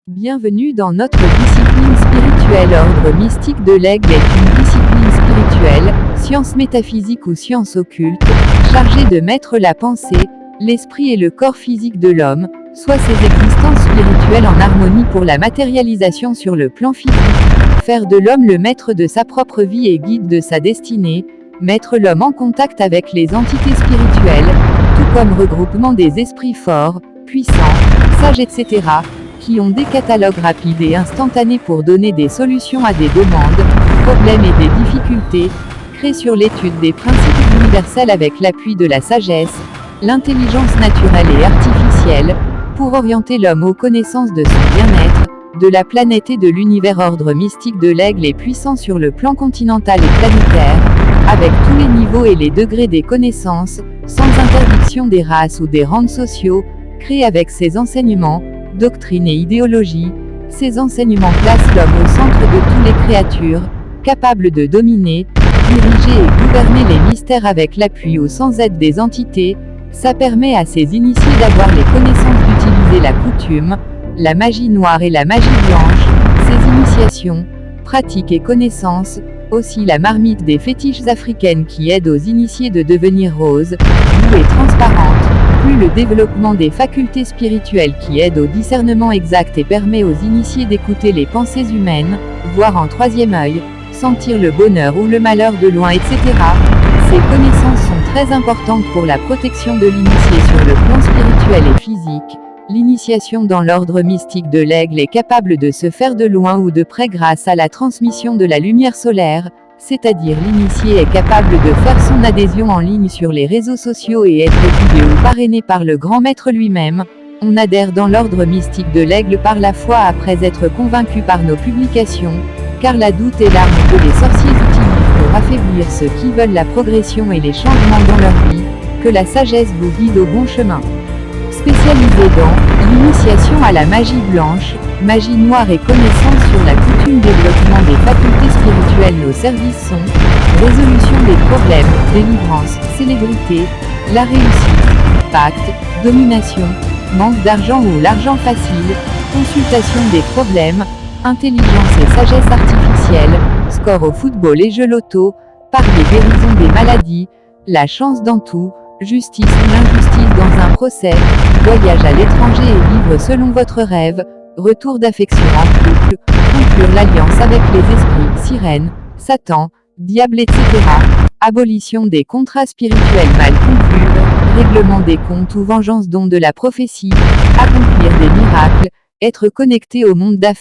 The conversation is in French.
Bienvenue dans notre discipline spirituelle. Ordre mystique de l'Aigle est une discipline spirituelle, science métaphysique ou science occulte, chargée de mettre la pensée, l'esprit et le corps physique de l'homme, soit ses existences spirituelles en harmonie pour la matérialisation sur le plan physique, faire de l'homme le maître de sa propre vie et guide de sa destinée, mettre l'homme en contact avec les entités spirituelles, tout comme regroupement des esprits forts, puissants, sages etc., qui ont des catalogues rapides et instantanés pour donner des solutions à des demandes, problèmes et des difficultés, créés sur l'étude des principes universels avec l'appui de la sagesse, l'intelligence naturelle et artificielle, pour orienter l'homme aux connaissances de son bien-être, de la planète et de l'univers. Ordre mystique de l'Aigle est puissant sur le plan continental et planétaire, avec tous les niveaux et les degrés des connaissances, sans interdiction des races ou des rangs sociaux, créé avec ses enseignements, doctrine et idéologie. Ces enseignements placent l'homme au centre de toutes les créatures, capable de dominer, diriger et gouverner les mystères avec l'appui ou sans aide des entités. Ça permet à ces initiés d'avoir les connaissances d'utiliser la coutume, la magie noire et la magie blanche, ces initiations, pratiques et connaissances, aussi la marmite des fétiches africaines qui aide aux initiés de devenir roses, douces et transparentes, plus le développement des facultés spirituelles qui aident au discernement exact et permet aux initiés d'écouter les pensées humaines, voir en troisième œil, sentir le bonheur ou le malheur de loin etc. Ces connaissances sont très importantes pour la protection de l'initié sur le plan spirituel et physique. L'initiation dans l'ordre mystique de l'Aigle est capable de se faire de loin ou de près grâce à la transmission de la lumière solaire, c'est-à-dire l'initié est capable de faire son adhésion en ligne sur les réseaux sociaux et être guidé ou parrainé par le grand maître lui-même. On adhère dans l'ordre mystique de l'Aigle par la foi après être convaincu par nos publications, car la doute est l'arme que les sorciers utilisent pour affaiblir ceux qui veulent la progression et les changements dans leur vie. Que la sagesse vous guide au bon chemin. Spécialisé dans l'initiation à la magie blanche, magie noire et connaissance sur la coutume, développement des facultés spirituelles. Nos services sont résolution des problèmes, délivrance, célébrité, la réussite, pacte, domination, manque d'argent ou l'argent facile, consultation des problèmes, intelligence et sagesse artificielle, score au football et jeux loto, parier, guérison des maladies, la chance dans tout, justice ou l'injustice dans un procès, voyage à l'étranger et vivre selon votre rêve, retour d'affection en couple, conclure l'alliance avec les esprits, sirènes, Satan, diable etc. Abolition des contrats spirituels mal conclus, règlement des comptes ou vengeance don de la prophétie, accomplir des miracles, être connecté au monde d'affaires.